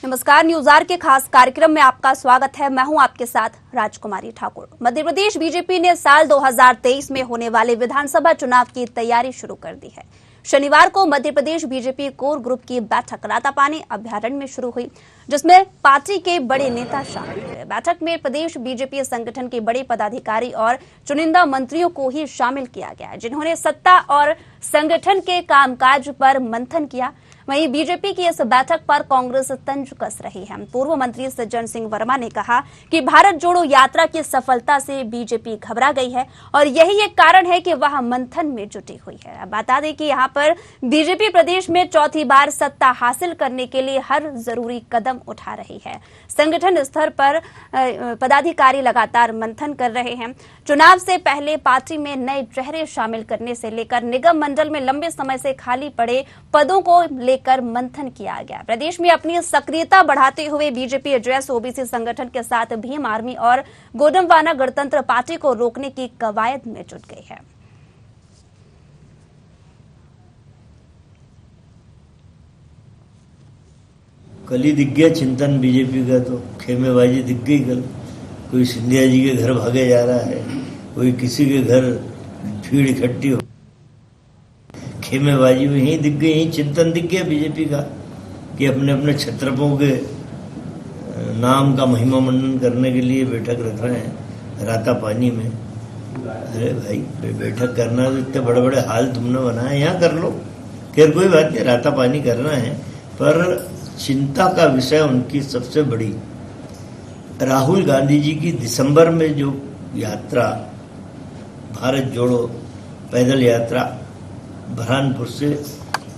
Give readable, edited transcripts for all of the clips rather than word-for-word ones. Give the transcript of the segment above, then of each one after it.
नमस्कार, news are के खास कार्यक्रम में आपका स्वागत है। मैं हूं आपके साथ राजकुमारी ठाकुर। मध्य प्रदेश बीजेपी ने साल 2023 में होने वाले विधानसभा चुनाव की तैयारी शुरू कर दी है। शनिवार को Madhya Pradesh BJP core group की बैठक रातापानी अभ्यारण्य में शुरू हुई, जिसमें पार्टी के बड़े नेता शामिल हुए। बैठक में प्रदेश बीजेपी संगठन के बड़े पदाधिकारी और चुनिंदा मंत्रियों को ही शामिल किया गया, जिन्होंने सत्ता और संगठन के कामकाज पर मंथन किया। वहीं बीजेपी की इस बैठक पर कांग्रेस तंज कस रही है। पूर्व मंत्री सज्जन सिंह वर्मा ने कहा कि भारत जोड़ो यात्रा की सफलता से बीजेपी घबरा गई है और यही एक कारण है कि वह मंथन में जुटी हुई है। अब बता दें कि यहां पर बीजेपी प्रदेश में चौथी बार सत्ता हासिल करने के लिए हर जरूरी कदम उठा रही है। संगठन स्तर पर पदाधिकारी लगातार मंथन कर रहे हैं। चुनाव से पहले पार्टी में नए चेहरे शामिल करने से लेकर निगम मंडल में लंबे समय से खाली पड़े पदों को लेकर मंथन किया गया। प्रदेश में अपनी सक्रियता बढ़ाते हुए बीजेपी जेएस ओबीसी संगठन के साथ भीम आर्मी और गोंडवाना गणतंत्र पार्टी को रोकने की कवायद में जुट गई है। कल ही दिख गया चिंतन बीजेपी का, तो खेमेबाजी दिख गई कल। कोई सिंधिया जी के घर भागे जा रहा है, कोई किसी के घर भीड़ इकट्ठी हो, खेमेबाजी में ही दिख गई। यही चिंतन दिख गया बीजेपी का कि अपने अपने छत्रपों के नाम का महिमा मंडन करने के लिए बैठक रख रहे हैं रातापानी में। अरे भाई, बैठक करना तो इतने बड़े बड़े हाल तुमने बनाए, यहाँ कर लो। खैर कोई बात नहीं, रातापानी करना है, पर चिंता का विषय उनकी सबसे बड़ी राहुल गांधी जी की दिसंबर में जो यात्रा, भारत जोड़ो पैदल यात्रा बुरहानपुर से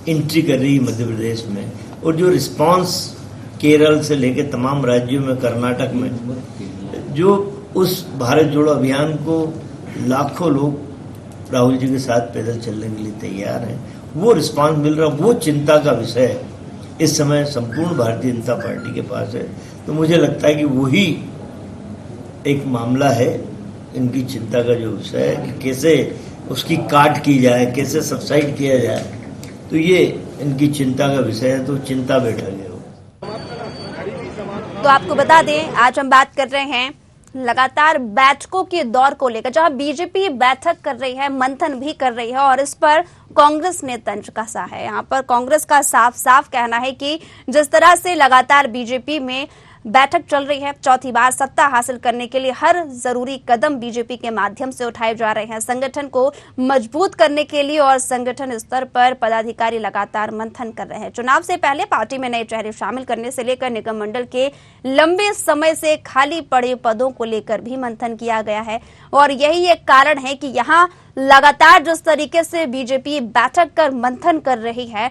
एंट्री कर रही मध्य प्रदेश में, और जो रिस्पांस केरल से लेकर तमाम राज्यों में, कर्नाटक में जो उस भारत जोड़ो अभियान को लाखों लोग राहुल जी के साथ पैदल चलने के लिए तैयार हैं, वो रिस्पांस मिल रहा, वो चिंता का विषय इस समय संपूर्ण भारतीय जनता पार्टी के पास है। तो मुझे लगता है कि वही एक मामला है इनकी चिंता का जो विषय है कि कैसे उसकी काट की जाए, कैसे सबसाइड किया जाए। तो ये इनकी चिंता का विषय है, तो चिंता बैठक है। तो आपको बता दें, आज हम बात कर रहे हैं लगातार बैठकों के दौर को लेकर, जहां बीजेपी बैठक कर रही है, मंथन भी कर रही है और इस पर कांग्रेस ने तंज कसा है। यहां पर कांग्रेस का साफ साफ कहना है कि जिस तरह से लगातार बीजेपी में बैठक चल रही है, चौथी बार सत्ता हासिल करने के लिए हर जरूरी कदम बीजेपी के माध्यम से उठाए जा रहे हैं, संगठन को मजबूत करने के लिए, और संगठन स्तर पर पदाधिकारी लगातार मंथन कर रहे हैं। चुनाव से पहले पार्टी में नए चेहरे शामिल करने से लेकर निगम मंडल के लंबे समय से खाली पड़े पदों को लेकर भी मंथन किया गया है। और यही एक कारण है कि यहाँ लगातार जिस तरीके से बीजेपी बैठक कर मंथन कर रही है,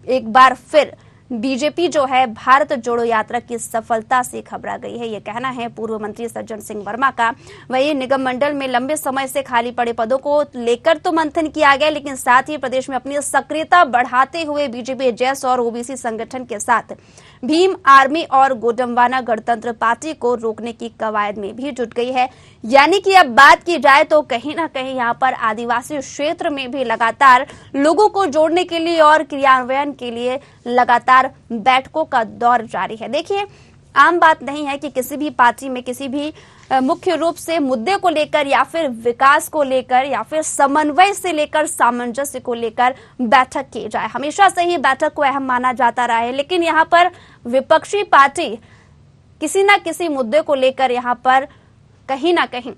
एक बार फिर बीजेपी जो है भारत जोड़ो यात्रा की सफलता से घबरा गई है, ये कहना है पूर्व मंत्री सज्जन सिंह वर्मा का। वही निगम मंडल में लंबे समय से खाली पड़े पदों को लेकर तो मंथन किया गया, लेकिन साथ ही प्रदेश में अपनी सक्रियता बढ़ाते हुए बीजेपी जेएस और ओबीसी संगठन के साथ भीम आर्मी और गोंडवाना गणतंत्र पार्टी को रोकने की कवायद में भी जुट गई है। यानी कि अब बात की जाए तो कहीं ना कहीं यहाँ पर आदिवासी क्षेत्र में भी लगातार लोगों को जोड़ने के लिए और क्रियान्वयन के लिए लगातार बैठकों का दौर जारी है। देखिए, आम बात नहीं है कि किसी भी पार्टी में किसी भी मुख्य रूप से मुद्दे को लेकर या फिर विकास को लेकर या फिर समन्वय से लेकर सामंजस्य को लेकर बैठक की जाए। हमेशा से ही बैठक को अहम माना जाता रहा है, लेकिन यहाँ पर विपक्षी पार्टी किसी न किसी मुद्दे को लेकर यहाँ पर कहीं ना कहीं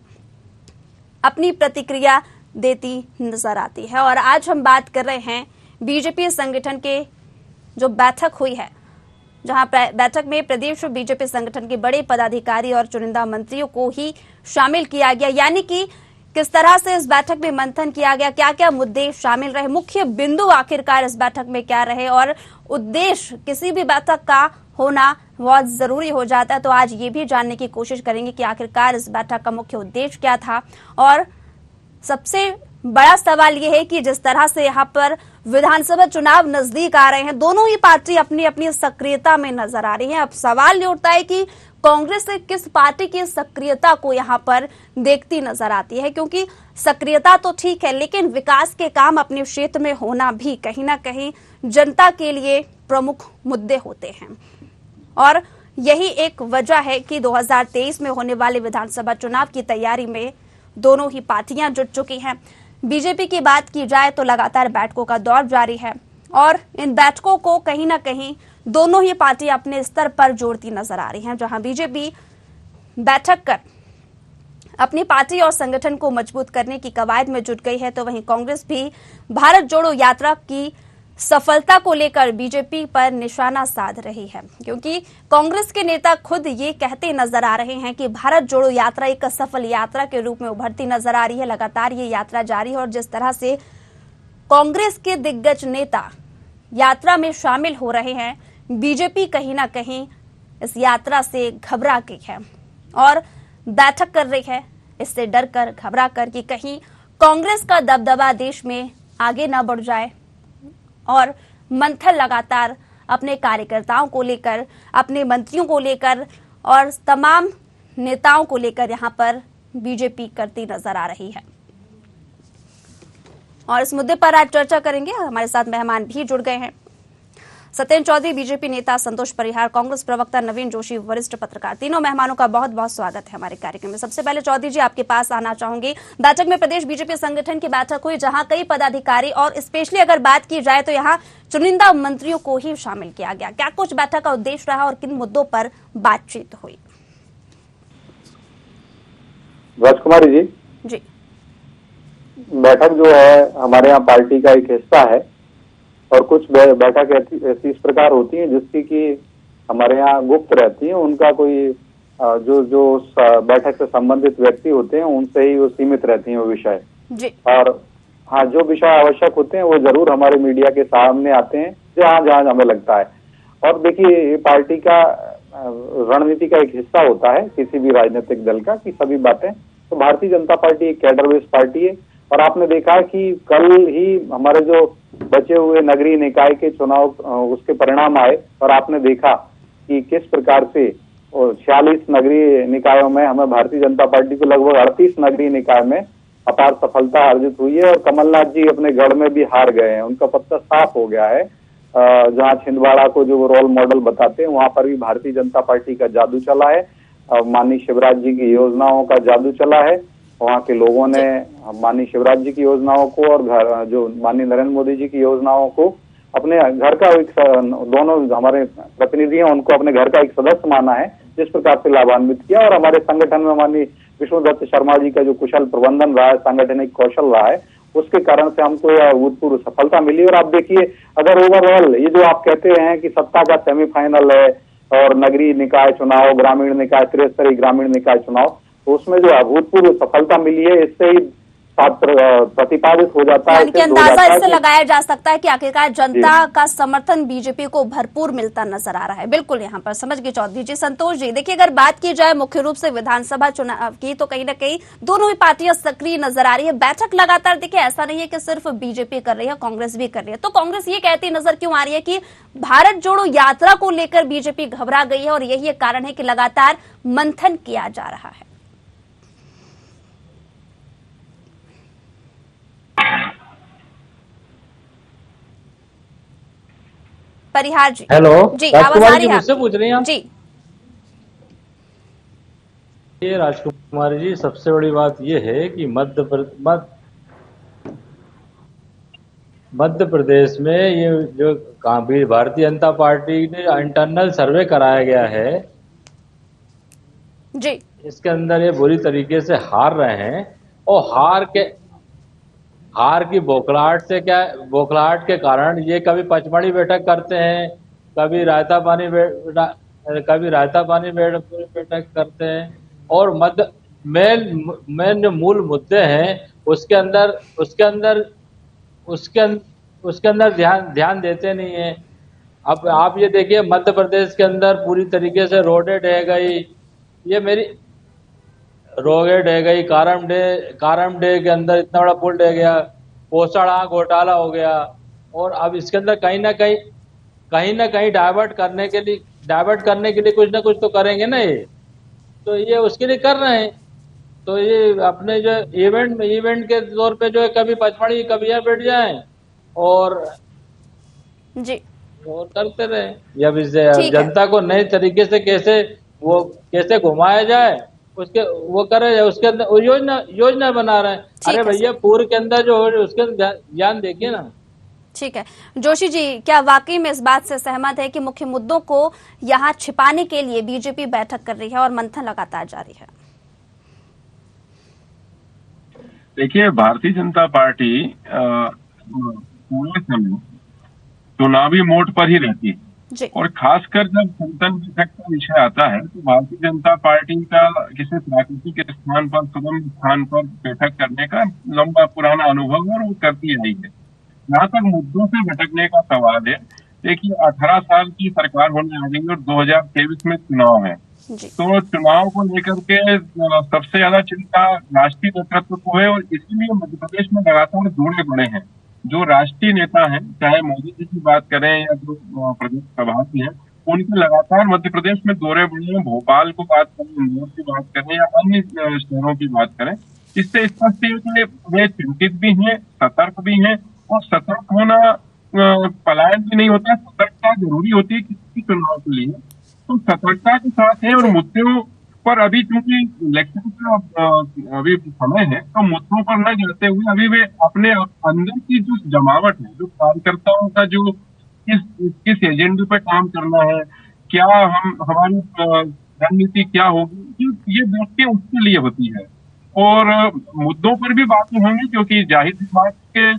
अपनी प्रतिक्रिया देती नजर आती है। और आज हम बात कर रहे हैं बीजेपी संगठन के जो बैठक हुई है, जहां बैठक में प्रदेश बीजेपी संगठन के बड़े पदाधिकारी और चुनिंदा मंत्रियों को ही शामिल किया गया। यानी कि किस तरह से इस बैठक में मंथन किया गया, क्या क्या मुद्दे शामिल रहे, मुख्य बिंदु आखिरकार इस बैठक में क्या रहे, और उद्देश्य किसी भी बैठक का होना बहुत जरूरी हो जाता है। तो आज ये भी जानने की कोशिश करेंगे कि आखिरकार इस बैठक का मुख्य उद्देश्य क्या था। और सबसे बड़ा सवाल यह है कि जिस तरह से यहाँ पर विधानसभा चुनाव नजदीक आ रहे हैं, दोनों ही पार्टी अपनी अपनी सक्रियता में नजर आ रही है। अब सवाल ये उठता है कि कांग्रेस किस पार्टी की सक्रियता को यहाँ पर देखती नजर आती है, क्योंकि सक्रियता तो ठीक है, लेकिन विकास के काम अपने क्षेत्र में होना भी कहीं ना कहीं जनता के लिए प्रमुख मुद्दे होते हैं। और यही एक वजह है कि 2023 में होने वाले विधानसभा चुनाव की तैयारी में दोनों ही पार्टियां जुट चुकी हैं। बीजेपी की बात की जाए तो लगातार बैठकों का दौर जारी है और इन बैठकों को कहीं ना कहीं दोनों ही पार्टियां अपने स्तर पर जोड़ती नजर आ रही हैं। जहां बीजेपी बैठक कर अपनी पार्टी और संगठन को मजबूत करने की कवायद में जुट गई है, तो वहीं कांग्रेस भी भारत जोड़ो यात्रा की सफलता को लेकर बीजेपी पर निशाना साध रही है, क्योंकि कांग्रेस के नेता खुद ये कहते नजर आ रहे हैं कि भारत जोड़ो यात्रा एक सफल यात्रा के रूप में उभरती नजर आ रही है। लगातार ये यात्रा जारी है और जिस तरह से कांग्रेस के दिग्गज नेता यात्रा में शामिल हो रहे हैं, बीजेपी कहीं ना कहीं इस यात्रा से घबरा गई है और बैठक कर रही है इससे डरकर, घबरा कर कि कहीं कांग्रेस का दबदबा देश में आगे न बढ़ जाए। और मंथन लगातार अपने कार्यकर्ताओं को लेकर, अपने मंत्रियों को लेकर और तमाम नेताओं को लेकर यहां पर बीजेपी करती नजर आ रही है। और इस मुद्दे पर आज चर्चा करेंगे। हमारे साथ मेहमान भी जुड़ गए हैं। सत्येंद्र चौधरी, बीजेपी नेता संतोष परिहार, कांग्रेस प्रवक्ता नवीन जोशी, वरिष्ठ पत्रकार, तीनों मेहमानों का बहुत बहुत स्वागत है हमारे कार्यक्रम में। सबसे पहले चौधरी जी आपके पास आना चाहूंगी। बैठक में प्रदेश बीजेपी संगठन की बैठक हुई, जहां कई पदाधिकारी और स्पेशली अगर बात की जाए तो यहां चुनिंदा मंत्रियों को ही शामिल किया गया। क्या कुछ बैठक का उद्देश्य रहा और किन मुद्दों पर बातचीत हुई? राजकुमारी जी, बैठक जो है हमारे यहाँ पार्टी का एक हिस्सा है और कुछ बैठक ऐसी इस प्रकार होती है जिसकी कि हमारे यहाँ गुप्त रहती है। उनका कोई जो बैठक से संबंधित व्यक्ति होते हैं उनसे ही वो सीमित रहती है वो विषय जी। और हाँ, जो विषय आवश्यक होते हैं वो जरूर हमारे मीडिया के सामने आते हैं जहाँ जहाँ हमें लगता है। और देखिए, ये पार्टी का रणनीति का एक हिस्सा होता है किसी भी राजनीतिक दल का, कि सभी बातें, तो भारतीय जनता पार्टी एक कैडर बेस्ड पार्टी है। और आपने देखा कि कल ही हमारे जो बचे हुए नगरीय निकाय के चुनाव उसके परिणाम आए और आपने देखा कि किस प्रकार से 46 नगरीय निकायों में हमें भारतीय जनता पार्टी को लगभग 38 नगरीय निकाय में अपार सफलता अर्जित हुई है। और कमलनाथ जी अपने गढ़ में भी हार गए हैं, उनका पत्ता साफ हो गया है। जहां छिंदवाड़ा को जो वो रोल मॉडल बताते हैं वहां पर भी भारतीय जनता पार्टी का जादू चला है। माननीय शिवराज जी की योजनाओं का जादू चला है। वहाँ के लोगों ने माननीय शिवराज जी की योजनाओं को और जो माननीय नरेंद्र मोदी जी की योजनाओं को अपने घर का एक, दोनों हमारे प्रतिनिधि हैं, उनको अपने घर का एक सदस्य माना है, जिस प्रकार से लाभान्वित किया। और हमारे संगठन में माननीय विष्णुदत्त शर्मा जी का जो कुशल प्रबंधन रहा है, सांगठनिक कौशल रहा है, उसके कारण से हमको यह अभूतपूर्व सफलता मिली। और आप देखिए, अगर ओवरऑल ये जो आप कहते हैं कि सत्ता का सेमीफाइनल है और नगरीय निकाय चुनाव, ग्रामीण निकाय, त्रिस्तरीय ग्रामीण निकाय चुनाव, तो उसमें जो अभूतपूर्व सफलता मिली है, इससे ही प्रतिपादित हो जाता है कि अंदाजा इससे लगाया जा सकता है कि आखिरकार जनता का समर्थन बीजेपी को भरपूर मिलता नजर आ रहा है। बिल्कुल, यहाँ पर समझ गए चौधरी जी। संतोष जी, देखिए, अगर बात की जाए मुख्य रूप से विधानसभा चुनाव की, तो कहीं ना कहीं दोनों ही पार्टियां सक्रिय नजर आ रही है। बैठक लगातार, देखिए, ऐसा नहीं है कि सिर्फ बीजेपी कर रही है, कांग्रेस भी कर रही है। तो कांग्रेस ये कहती नजर क्यों आ रही है कि भारत जोड़ो यात्रा को लेकर बीजेपी घबरा गई है और यही एक कारण है कि लगातार मंथन किया जा रहा है? परिहार जी, हेलो जी, आवाज आ रही है? मुझसे पूछ रही हैं आप जी। ये राजकुमारी जी, सबसे बड़ी बात ये है कि मध्य प्रदेश में ये जो भारतीय जनता पार्टी ने इंटरनल सर्वे कराया गया है जी, इसके अंदर ये बुरी तरीके से हार रहे हैं। और हार की बौखलाहट के कारण ये कभी पचमढ़ी बैठक करते हैं, कभी रायता पानी बैठक करते हैं। और मेन जो मूल मुद्दे हैं उसके अंदर ध्यान देते नहीं है। अब आप ये देखिए, मध्य प्रदेश के अंदर पूरी तरीके से रोडें ढह गई, रोगे ढह गई, कारम डे के अंदर इतना बड़ा पुल ढह गया, पोसाड़ा घोटाला हो गया। और अब इसके अंदर कहीं ना कहीं डाइवर्ट करने के लिए कुछ ना कुछ तो करेंगे ना ये, तो ये उसके लिए कर रहे हैं। तो ये अपने जो इवेंट के तौर पे जो है, कभी पचमढ़ी कभी यहाँ बैठ जाए और जी, और करते रहे। जब इसे ठीक है। जनता को नए तरीके से कैसे घुमाया जाए उसके वो करे, उसके अंदर वो योजना बना रहे हैं। ठीक अरे है भैया सर। पूर्व के अंदर जो हो रही है उसके अंदर ध्यान देखिए ना। ठीक है जोशी जी, क्या वाकई में इस बात से सहमत है कि मुख्य मुद्दों को यहाँ छिपाने के लिए बीजेपी बैठक कर रही है और मंथन लगातार जारी है? देखिए, भारतीय जनता पार्टी पूरे समय चुनावी मोड पर ही रहती है जी। और खासकर जब चिंतन बैठक का विषय आता है तो भारतीय जनता पार्टी का किसी प्राकृतिक स्थान पर, सुगम स्थान पर बैठक करने का लंबा पुराना अनुभव है और वो करती आई है। जहाँ तक मुद्दों से भटकने का सवाल है, देखिए 18 साल की सरकार होने आ गई और 2023 में चुनाव है। जी। तो चुनाव को लेकर के सबसे ज्यादा चिंता राष्ट्रीय नेतृत्व को है और इसीलिए मध्य प्रदेश में लगातार जोड़े पड़े हैं। जो राष्ट्रीय नेता हैं, चाहे मोदी जी की बात करें या जो प्रदेश प्रभारी हैं, उनके लगातार मध्य प्रदेश में दौरे पड़े हैं। भोपाल को बात करें, इंदौर की बात करें या अन्य शहरों की बात करें, इससे स्पष्ट है कि वे चिंतित भी हैं, सतर्क भी हैं और सतर्क होना पलायन भी नहीं होता। सतर्कता जरूरी होती है किसी चुनाव के लिए, तो सतर्कता के साथ है। और मुद्दों पर अभी चूंकि इलेक्शन का अभी समय है, तो मुद्दों पर न जाते हुए अभी वे अपने अंदर की जो जमावट है, जो कार्यकर्ताओं का जो किस एजेंडे पर काम करना है, क्या हमारी रणनीति क्या होगी, ये बैठकें उसके लिए होती है। और मुद्दों पर भी बातें होंगी क्योंकि जाहिर सी बात के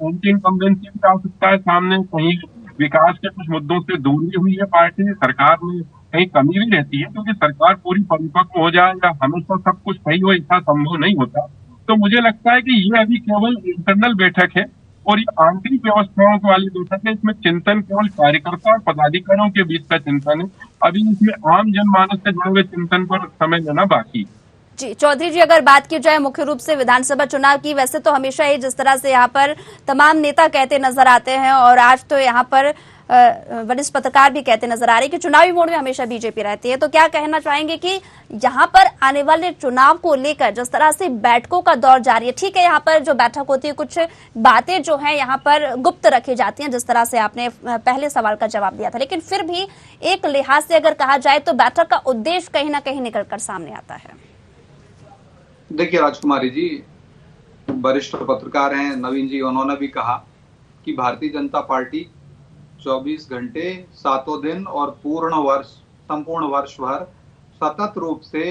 उनकी इनकम्बेंसी भी आ सकता है सामने। कहीं विकास के कुछ मुद्दों से दूर भी हुई है पार्टी, सरकार में कहीं कमी भी रहती है क्योंकि सरकार पूरी परिपक्व हो जाए या हमेशा सब कुछ सही हो, ऐसा संभव नहीं होता। तो मुझे लगता है कि ये अभी केवल इंटरनल बैठक है और ये आंतरिक व्यवस्थाओं वाली बैठक है। इसमें चिंतन केवल कार्यकर्ता और पदाधिकारियों के बीच का चिंतन है। अभी इसमें आम जनमानस से जुड़े हुए चिंतन पर समय लेना बाकी। जी चौधरी जी, अगर बात की जाए मुख्य रूप से विधानसभा चुनाव की, वैसे तो हमेशा ही जिस तरह से यहाँ पर तमाम नेता कहते नजर आते हैं और आज तो यहाँ पर वरिष्ठ पत्रकार भी कहते नजर आ रहे हैं कि चुनावी मोड में हमेशा बीजेपी रहती है, तो क्या कहना चाहेंगे कि यहाँ पर आने वाले चुनाव को लेकर जिस तरह से बैठकों का दौर जारी है? ठीक है, यहाँ पर जो बैठक होती है कुछ बातें जो है यहाँ पर गुप्त रखी जाती हैं, जिस तरह से आपने पहले सवाल का जवाब दिया था, लेकिन फिर भी एक लिहाज से अगर कहा जाए तो बैठक का उद्देश्य कहीं ना कहीं निकलकर सामने आता है। देखिए राजकुमारी जी, वरिष्ठ पत्रकार हैं नवीन जी, उन्होंने भी कहा कि भारतीय जनता पार्टी 24 घंटे 7 दिन और संपूर्ण वर्ष भर सतत रूप से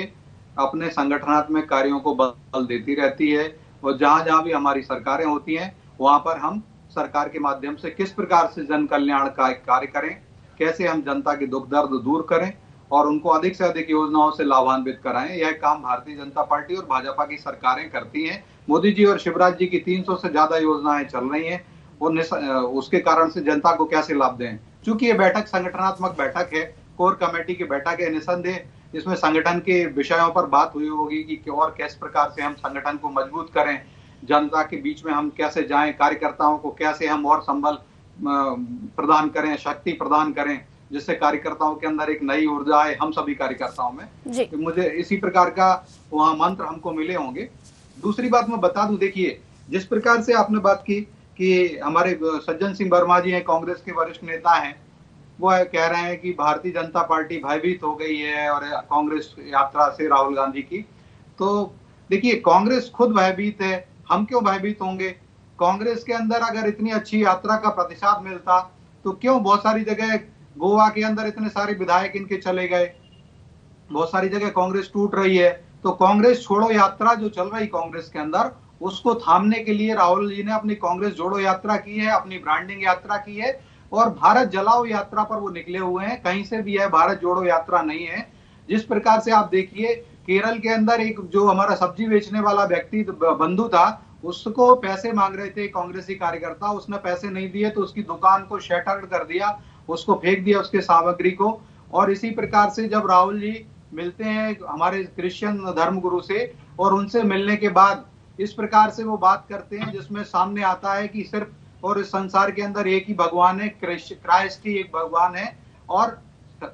अपने संगठनात्मक कार्यों को बल देती रहती है और जहां जहां भी हमारी सरकारें होती हैं वहां पर हम सरकार के माध्यम से किस प्रकार से जन कल्याण का कार्य करें, कैसे हम जनता के दुख दर्द दूर करें और उनको अधिक से अधिक योजनाओं से लाभान्वित कराएं। यह काम भारतीय जनता पार्टी और भाजपा की सरकारें करती हैं। मोदी जी और शिवराज जी की 300 से ज्यादा योजनाएं चल रही हैं और उसके कारण से जनता को कैसे लाभ दें। चूंकि ये बैठक संगठनात्मक बैठक है, कोर कमेटी की बैठक है, निसंदेह इसमें संगठन के विषयों पर बात हुई होगी कि और किस प्रकार से हम संगठन को मजबूत करें, जनता के बीच में हम कैसे जाएं, कार्यकर्ताओं को कैसे हम और संबल प्रदान करें, शक्ति प्रदान करें, जिससे कार्यकर्ताओं के अंदर एक नई ऊर्जा आए, हम सभी कार्यकर्ताओं में। तो मुझे इसी प्रकार का वहां मंत्र हमको मिले होंगे। दूसरी बात मैं बता दूं, देखिए जिस प्रकार से आपने बात की कि हमारे सज्जन सिंह वर्मा जी हैं, कांग्रेस के वरिष्ठ नेता हैं, वो कह रहे हैं कि भारतीय जनता पार्टी भयभीत हो गई है और कांग्रेस यात्रा से राहुल गांधी की। तो देखिए कांग्रेस खुद भयभीत है, हम क्यों भयभीत होंगे? कांग्रेस के अंदर अगर इतनी अच्छी यात्रा का प्रतिसाद मिलता तो क्यों बहुत सारी जगह गोवा के अंदर इतने सारे विधायक इनके चले गए, बहुत सारी जगह कांग्रेस टूट रही है। तो कांग्रेस छोड़ो यात्रा जो चल रही कांग्रेस के अंदर, उसको थामने के लिए राहुल जी ने अपनी कांग्रेस जोड़ो यात्रा की है, अपनी ब्रांडिंग यात्रा की है और भारत जलाओ यात्रा पर वो निकले हुए हैं। कहीं से भी है भारत जोड़ो यात्रा नहीं है। जिस प्रकार से आप देखिए केरल के अंदर एक जो हमारा सब्जी बेचने वाला व्यक्ति बंधु था, उसको पैसे मांग रहे थे कांग्रेसी कार्यकर्ता, उसने पैसे नहीं दिए तो उसकी दुकान को शटर कर दिया, उसको फेंक दिया उसके सामग्री को। और इसी प्रकार से जब राहुल जी मिलते हैं हमारे क्रिश्चियन धर्मगुरु से और उनसे मिलने के बाद इस प्रकार से वो बात करते हैं जिसमें सामने आता है कि सिर्फ और इस संसार के अंदर एक ही भगवान है, क्राइस्ट ही एक भगवान है और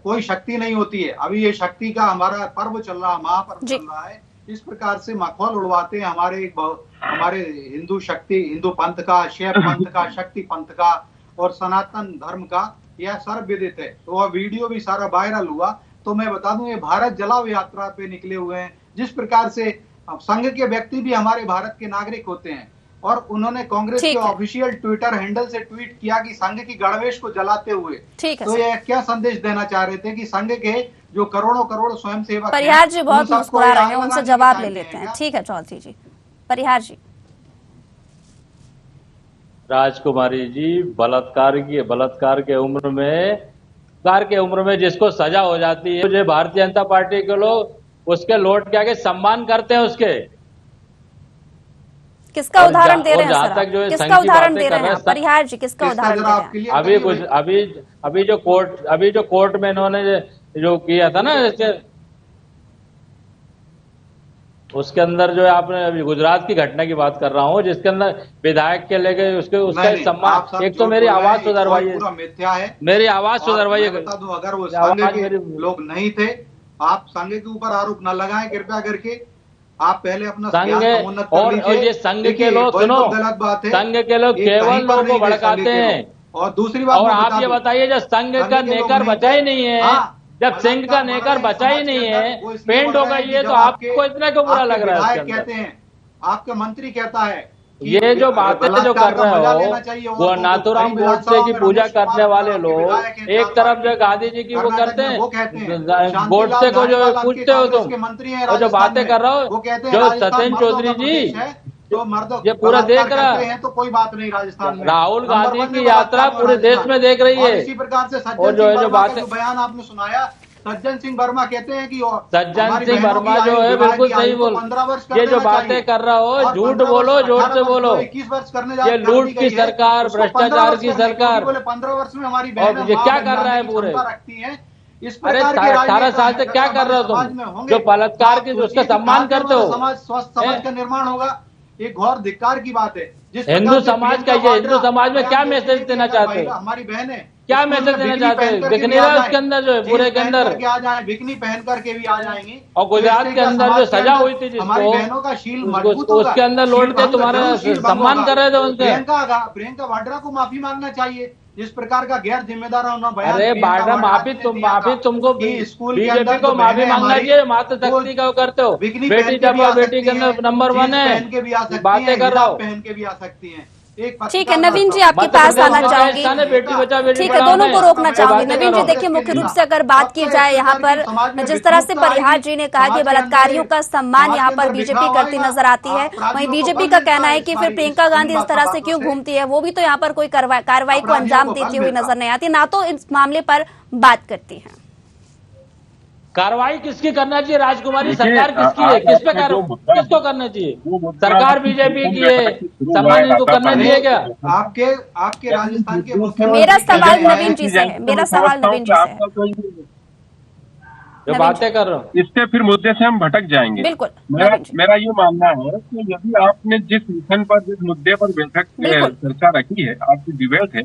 कोई शक्ति नहीं होती है। अभी ये शक्ति का हमारा पर्व चल रहा है, महापर्व चल रहा है। इस प्रकार से मखौल उड़वाते हैं हमारे हिंदू पंथ का, शैव पंथ का, शक्ति पंथ का और सनातन धर्म का। यह सर्वविदित है। तो वह वीडियो भी सारा वायरल हुआ। तो मैं बता दूं, ये भारत जलाओ यात्रा पे निकले हुए हैं। जिस प्रकार से संघ के व्यक्ति भी हमारे भारत के नागरिक होते हैं, और उन्होंने कांग्रेस के ऑफिशियल ट्विटर हैंडल से ट्वीट किया कि संघ की गणवेश को जलाते हुए, तो यह क्या संदेश देना चाह रहे थे कि संघ के जो करोड़ों स्वयंसेवक परिहार जी बहुत मुस्कुरा रहे हैं, उनसे जवाब ले लेते हैं। ठीक है चौधरी जी। परिहार जी। राजकुमारी जी, बलात्कार के उम्र में जिसको सजा हो जाती है, जो भारतीय जनता पार्टी के लोग उसके लौट के आगे सम्मान करते हैं उसके। किसका उदाहरण दे रहे हैं सर? किसका उदाहरण दे रहे हैं परिहार जी? किसका उदाहरण दे रहे हैं? अभी जो कोर्ट में इन्होंने जो किया था ना, उसके अंदर जो है, आपने अभी गुजरात की घटना की बात कर रहा हूँ, जिसके अंदर विधायक के लेके उसका सम्मान। एक तो मेरी आवाज सुधरवाइए, मेरी आवाज सुधरवाइए। अगर वो संघ के लोग नहीं थे, आप संघ के ऊपर आरोप न लगाएं कृपया करके। आप पहले अपना संघ और ये संघ के लोग, सुनो, गलत बात है, संघ के लोग केवल लोगों को भड़काते हैं। और दूसरी बात, और आप ये बताइए, जब संघ का नेकर बचा ही नहीं है, जब सिंह का नेकर बचा ही नहीं है, पेंट हो गई है, तो आपको इतना क्यों बुरा लग रहा है? कहते हैं, आपका मंत्री कहता है ये जो बातें जो कर रहे हो, वो नाथुराम गोडसे की पूजा करने वाले लोग एक तरफ जो गांधी जी की वो करते हैं, गोडसे को जो पूछते हो तुम, वो जो बातें कर रहे हो, जो सत्येंद्र चौधरी जी ये पूरा देख रहा है, तो कोई बात नहीं। राजस्थान में राहुल गांधी की यात्रा पूरे देश में देख रही है। इसी प्रकार से और जो बातें बयान आपने सुनाया, सज्जन सिंह वर्मा कहते हैं कि सज्जन सिंह वर्मा जो है बिल्कुल सही बोल, ये जो बातें कर रहा हो, झूठ बोलो, जोर से बोलो। 21 वर्ष करने ये लूट की सरकार, भ्रष्टाचार की सरकार, 15 वर्ष में हमारी और ये क्या कर रहा है पूरे? रखती है। अरे 18 साल से क्या कर रहे हो तुम, जो बलात्कार की उसका सम्मान करते हो? समाज स्वस्थ समाज का निर्माण होगा, एक घोर धिक्कार की बात है। हिंदू समाज का ये, हिंदू समाज में क्या मैसेज देना चाहते हो? हमारी बहनें क्या मैसेज देना चाहते हैं? दिख नहीं रहा उसके अंदर, जो है पूरे के अंदर आ जाए, बिकनी पहन करके भी आ जाएंगी। और गुजरात के अंदर जो सजा हुई थी हमारी बहनों का शील मजबूत होगा, उसके अंदर लौट के तुम्हारा सम्मान कर रहे थे उनके। प्रियंका वाड्रा को माफी मांगना चाहिए, जिस प्रकार का गैर जिम्मेदार होना बयान। अरे वाड्रा माफी तुमको बीजेपी को माफी मांगना चाहिए, मातृ शक्ति का करते हो। बेटी जब बेटी के अंदर नंबर 1 है, बातें कर रहा हो। पहन के भी आ सकती है। ठीक है नवीन जी, आपके पास आना चाहूंगी। ठीक है, दोनों को रोकना चाहूंगी। नवीन जी देखिए, मुख्य रूप से अगर बात की जाए यहाँ पर, जिस तरह से परिहार जी ने कहा कि बलात्कारियों का सम्मान यहाँ पर बीजेपी करती नजर आती है, वहीं बीजेपी का कहना है कि फिर प्रियंका गांधी इस तरह से क्यों घूमती है, वो भी तो यहाँ पर कोई कार्रवाई को अंजाम देती हुई नजर नहीं आती, ना तो इस मामले पर बात करती है। कार्रवाई किसकी करना चाहिए राजकुमारी? सरकार किसकी है? किस पे किसको करना चाहिए? सरकार बीजेपी की है, सम्मान इनको करना चाहिए क्या? आपके राजस्थान के मेरा सवाल नवीन जी से है, मेरा सवाल नवीन जी से है। जो बातें कर रहा हूँ, इससे फिर मुद्दे से हम भटक जाएंगे। बिल्कुल, मेरा ये मानना है कि यदि आपने जिस मिशन पर, जिस मुद्दे पर बैठक चर्चा रखी है, आपकी डिबेट है,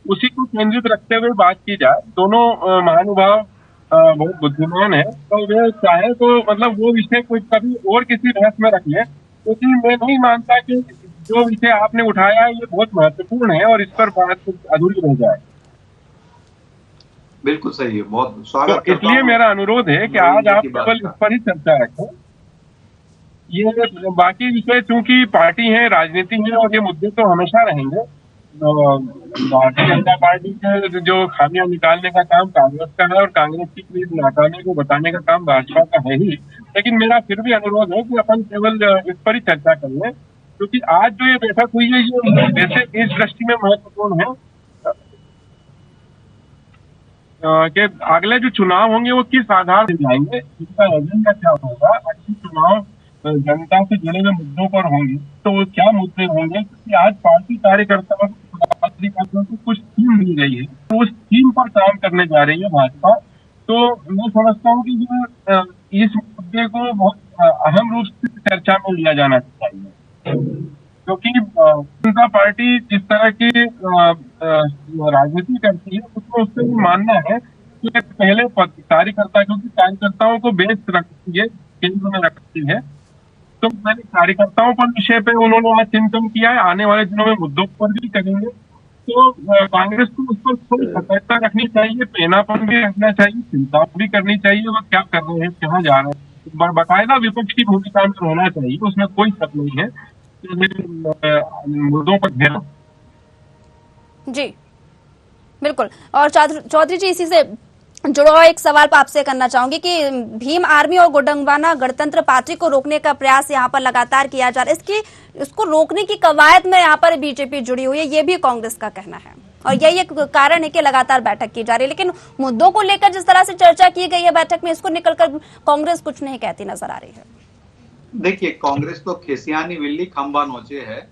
उसी को केंद्रित रखते हुए बात की जाए। दोनों महानुभाव बहुत बुद्धिमान है, तो वे चाहे तो मतलब वो विषय कोई कभी और किसी बहस में रख ले, क्योंकि मैं नहीं मानता कि जो विषय आपने उठाया है ये बहुत महत्वपूर्ण है और इस पर बात अधूरी रह जाए। बिल्कुल सही है, बहुत स्वागत। तो इसलिए मेरा अनुरोध है कि आज आप केवल इस पर ही चर्चा रखें। ये बाकी विषय चूंकि पार्टी है, राजनीति है, और ये मुद्दे तो हमेशा रहेंगे। भारतीय जनता पार्टी के जो खामियां निकालने का काम कांग्रेस का है और कांग्रेस की नाकामी को बताने का काम भाजपा का है ही, लेकिन मेरा फिर भी अनुरोध है कि अपन केवल इस पर ही चर्चा कर लें, क्योंकि आज जो ये बैठक हुई है ये वैसे इस दृष्टि में महत्वपूर्ण है कि अगले जो चुनाव होंगे वो किस आधार पर जाएंगे, इसका एजेंडा क्या होगा। अच्छे चुनाव जनता से जुड़े हुए मुद्दों पर होंगे तो वो क्या मुद्दे होंगे, क्योंकि आज पार्टी कार्यकर्ताओं को कुछ थीम मिल गई है, तो उस थीम पर काम करने जा रही है भाजपा। तो मैं समझता हूँ कि जो इस मुद्दे को बहुत अहम रूप से चर्चा में लिया जाना चाहिए, क्योंकि जनता पार्टी जिस तरह की राजनीति करती है उसको उससे भी मानना है कि पहले कार्यकर्ता, क्योंकि कार्यकर्ताओं को बेस रखती है, केंद्र में रखती है, तो मैंने कार्यकर्ताओं पर विषय पे उन्होंने आज चिंतन किया है। आने वाले दिनों में मुद्दों पर भी करेंगे। तो कांग्रेस को उस पर थोड़ी सतर्कता रखनी चाहिए, पेनापन भी रखना चाहिए, चिंता भी करनी चाहिए वो क्या कर रहे हैं, कहाँ जा रहे हैं। बाकायदा विपक्ष की भूमिका में रहना चाहिए, उसमें कोई शक नहीं है। मुद्दों पर ध्यान। जी बिल्कुल। और चौधरी जी, इसी से जुड़ा हुआ एक सवाल आपसे करना चाहूंगी कि भीम आर्मी और गोंडवाना गणतंत्र पार्टी को रोकने का प्रयास यहाँ पर लगातार किया जा रहा है। इसको रोकने की कवायद में यहाँ पर बीजेपी जुड़ी हुई है, ये भी कांग्रेस का कहना है, और यही एक कारण है कि लगातार बैठक की जा रही है। लेकिन मुद्दों को लेकर जिस तरह से चर्चा की गई है बैठक में, इसको निकलकर कांग्रेस कुछ नहीं कहती नजर आ रही है। देखिए, कांग्रेस तो खेसियानी विल्ली खंबा नोचे है।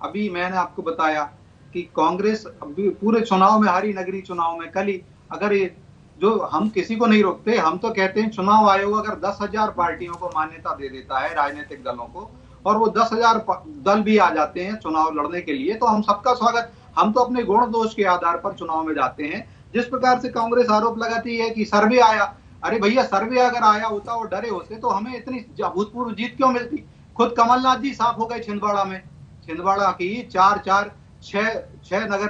अभी मैंने आपको बताया कि कांग्रेस अभी पूरे चुनाव में, हरी नगरी चुनाव में, कल ही अगर ये जो हम किसी को नहीं रोकते, हम तो कहते हैं चुनाव आयोग अगर 10,000 पार्टियों को मान्यता दे देता है, राजनीतिक दलों को, और वो 10,000 दल भी आ जाते हैं चुनाव लड़ने के लिए, तो हम सबका स्वागत। हम तो अपने गुण दोष के आधार पर चुनाव में जाते हैं। जिस प्रकार से कांग्रेस आरोप लगाती है कि सर्वे आया, अरे भैया सर्वे अगर आया होता और डरे होते तो हमें इतनी भूतपूर्व जीत क्यों मिलती। खुद कमलनाथ जी साफ हो गए छिंदवाड़ा में। छिंदवाड़ा की 6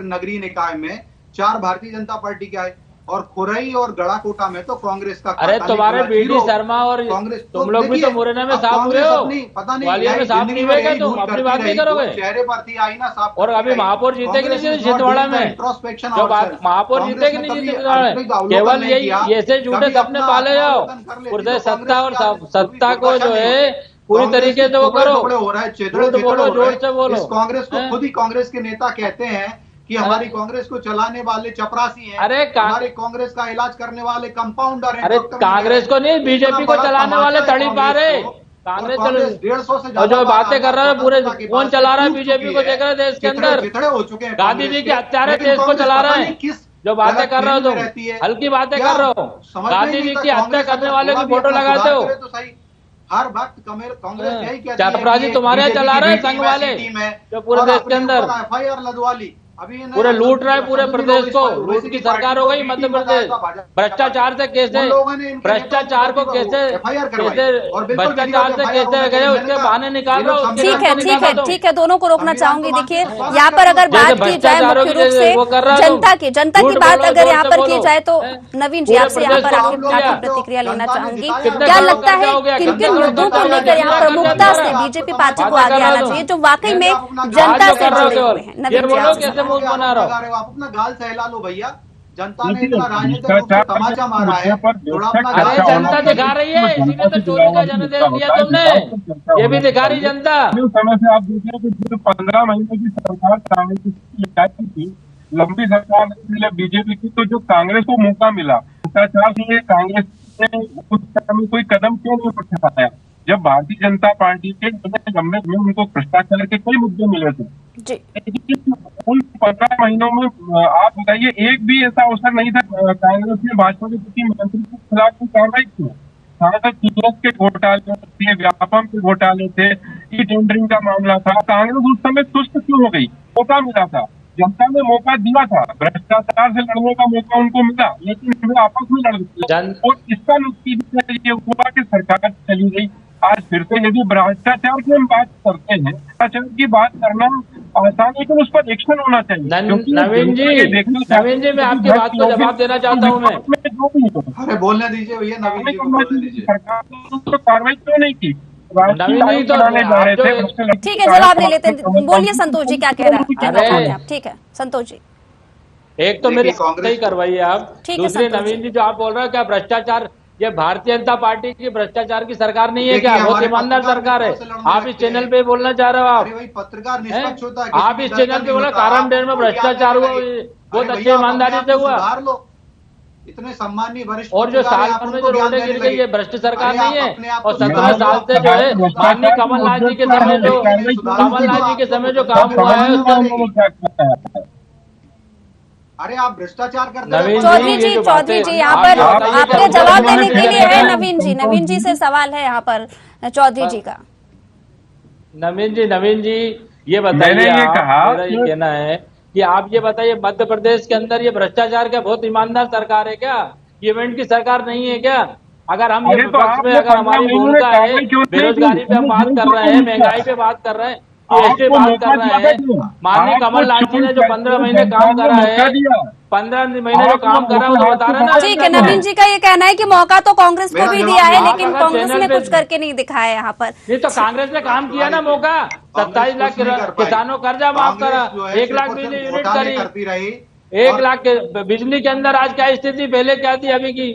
नगरीय निकाय में 4 भारतीय जनता पार्टी के आए, और खुरई और गड़ाकोटा में तो कांग्रेस का। अरे तुम्हारे बीडी शर्मा और कांग्रेस तुम लोग भी तो मुरैना में साफ हुए हो, पता नहीं ग्वालियर में साफ नहीं हुए क्या? तुम अपनी बात नहीं करोगे? चेहरे पर थी आई ना साफ। और अभी महापौर जीते कि नहीं जीते छिंदवाड़ा में? जो बात महापौर जीते कि नहीं जीते छिंदवाड़ा में? केवल यही ऐसे झूठे सपने पाले जाओ, पुरजे सत्ता और सत्ता को जो है पूरी तरीके से वो करो, हो रहा है, झूठ बोलो, जोर से बोलो। कांग्रेस को खुद ही कांग्रेस के नेता कहते हैं कि हमारी कांग्रेस को चलाने वाले चपरासी हैं। अरे हमारे कांग्रेस का इलाज करने वाले कंपाउंडर हैं। अरे कांग्रेस को नहीं, बीजेपी को चलाने वाले तड़ी पा रहे। कांग्रेस 150 से जो बातें कर रहा है पूरे कौन चला रहा है बीजेपी को, देख रहे हैं देश के अंदर हो चुके हैं। गांधी जी के हत्यारे देश को चला रहे हैं। जो बातें कर रहे हो तुम, हल्की बातें कर रहे हो। गांधी जी की हत्या करने वाले की फोटो लगाते हो। हर वक्त कांग्रेस यही कहती है चपरासी तुम्हारे यहाँ चला रहे हैं, संघ वाले जो पूरे देश के अंदर FIR लदवा ली। अभी पूरे लूट रहा है पूरे प्रदेश को। लूट की सरकार हो गई मध्य प्रदेश। भ्रष्टाचार से कैसे, भ्रष्टाचार को कैसे भ्रष्टाचार से कैसे गए उसके बहाने निकाल रहे हो। ठीक है, दोनों को रोकना चाहूंगी। देखिए यहाँ पर अगर बात की जाए मुख्य रूप से जनता की बात अगर यहाँ पर की जाए तो नवीन जी आपसे यहाँ पर आपकी प्रतिक्रिया लेना चाहूंगी। क्या लगता है किन किन मुद्दों को लेकर यहाँ प्रमुखता से बीजेपी पार्टी को आगे आना चाहिए जो वाकई में जनता से जुड़े हुए हैं? नवीन जी बना रहा हो, आप अपना गाल सहला लो भैया। जनता ने इतना राजनीतिक रूप से तमाचा मारा है, थोड़ा अपना गाल अरे जनता दिखा रही है, इसीलिए तो चोरी का जनादेश दिया तुमने। ये भी दिखा रही जनता। समय से आप देखें कि 15 महीने की सरकार कांग्रेस की लंबी सरकार बीजेपी की, तो जो कांग्रेस को मौका मिला भ्रष्टाचार से, कांग्रेस ने उस समय कोई कदम क्यों नहीं उठा पाया? जब भारतीय जनता पार्टी के गवर्नमेंट में उनको भ्रष्टाचार के कई मुद्दे मिले थे, उन 15 महीनों में आप बताइए एक भी ऐसा अवसर नहीं था कांग्रेस ने भाजपा के किसी मंत्री के खिलाफ कोई कार्रवाई की। सूरत के घोटाले थे, व्यापम के घोटाले थे, ई टेंडरिंग का मामला था। कांग्रेस उस समय सुस्त क्यों हो गई? मौका मिला था, जनता ने मौका दिया था, भ्रष्टाचार से लड़ने का मौका उनको मिला, लेकिन वे आपस में लड़ गए। और इसका नतीजा ये हुआ कि सरकार चली गई। आज फिर से यदि भ्रष्टाचार की हम बात करते हैं, भ्रष्टाचार की बात करना आसान है, लेकिन उस पर एक्शन होना चाहिए। नवीन जी मैं आपकी बात को जवाब देना चाहता हूँ। मैं अरे बोलने दीजिए भैया, नवीन जी को बोलने दीजिए। सरकार ने कार्रवाई क्यों नहीं की? ठीक है, जवाब ले लेते हैं। बोलिए संतोष जी, क्या कह रहे हैं आप? ठीक है संतोष जी, एक तो मेरी सही करवाइए आप, दूसरे नवीन जी जो आप बोल रहे हो क्या भ्रष्टाचार, ये भारतीय जनता पार्टी की भ्रष्टाचार की सरकार नहीं है क्या? बहुत ईमानदार सरकार है। आप इस चैनल पे बोलना चाह रहे हो, आप इस चैनल पे बोला कारण डेढ़ में भ्रष्टाचार हुआ, बहुत अच्छी ईमानदारी से हुआ। इतने सम्मानीय वरिष्ठ और जो साल भर में जो रोडें गिर गई, ये भ्रष्ट सरकार नहीं है। और 17 साल से जो है माननीय कमलनाथ जी के समय जो काम हुआ है, अरे आप भ्रष्टाचार करते हैं। चौधरी जी यहाँ पर आपके जवाब देने के लिए है। नवीन जी से सवाल है यहाँ पर चौधरी जी का। नवीन जी ये बताइए, मेरा ये कहना है कि आप ये बताइए मध्य प्रदेश के अंदर ये भ्रष्टाचार क्या बहुत ईमानदार सरकार है क्या? ये इवेंट की सरकार नहीं है क्या? अगर हम ये विपक्ष में अगर हमारी भूमिका है, बेरोजगारी पे हम बात कर रहे हैं, महंगाई पे बात कर रहे हैं, एसटी बात कर रहे हैं। माननीय कमलनाथ जी ने जो 15 महीने काम करा है, 15 महीने जो काम करा है वो तो बता रहे ना। ठीक है, नवीन जी का ये कहना है कि मौका तो कांग्रेस को भी दिया है, लेकिन कांग्रेस ने कुछ करके नहीं दिखाया यहाँ पर। नहीं तो कांग्रेस ने काम किया ना, मौका 27 लाख किसानों कर्जा माफ करा, 1 लाख बिजली यूनिट करी, 1 लाख के बिजली के अंदर आज क्या स्थिति, पहले क्या थी अभी की।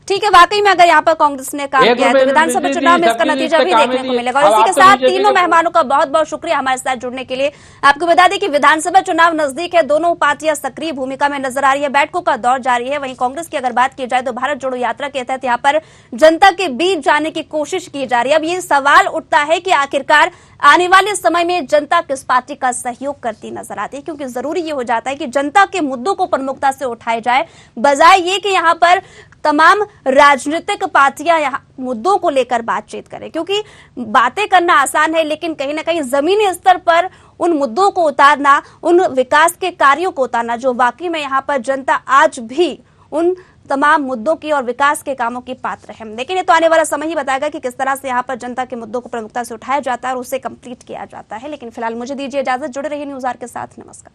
ठीक है, वाकई में अगर यहाँ पर कांग्रेस ने काम किया है तो विधानसभा चुनाव में इसका नतीजा भी देखने को मिलेगा। और इसी के साथ तीनों मेहमानों का बहुत बहुत शुक्रिया हमारे साथ जुड़ने के लिए। आपको बता दें कि विधानसभा चुनाव नजदीक है, दोनों पार्टियां सक्रिय भूमिका में नजर आ रही है, बैठकों का दौर जारी है। वहीं कांग्रेस की अगर बात की जाए तो भारत जोड़ो यात्रा के तहत यहाँ पर जनता के बीच जाने की कोशिश की जा रही है। अब ये सवाल उठता है कि आखिरकार आने वाले समय में जनता किस पार्टी का सहयोग करती नजर आती है, क्योंकि जरूरी ये हो जाता है कि जनता के मुद्दों को प्रमुखता से उठाए जाए, बजाय ये कि यहाँ पर तमाम राजनीतिक पार्टियां यहाँ मुद्दों को लेकर बातचीत करें। क्योंकि बातें करना आसान है, लेकिन कहीं ना कहीं जमीनी स्तर पर उन मुद्दों को उतारना, उन विकास के कार्यों को उतारना, जो वाकई में यहाँ पर जनता आज भी उन तमाम मुद्दों की और विकास के कामों की पात्र है। लेकिन ये तो आने वाला समय ही बताएगा कि किस तरह से यहाँ पर जनता के मुद्दों को प्रमुखता से उठाया जाता है और उसे कंप्लीट किया जाता है। लेकिन फिलहाल मुझे दीजिए इजाजत, जुड़े रहिए न्यूज़ आवर के साथ। नमस्कार।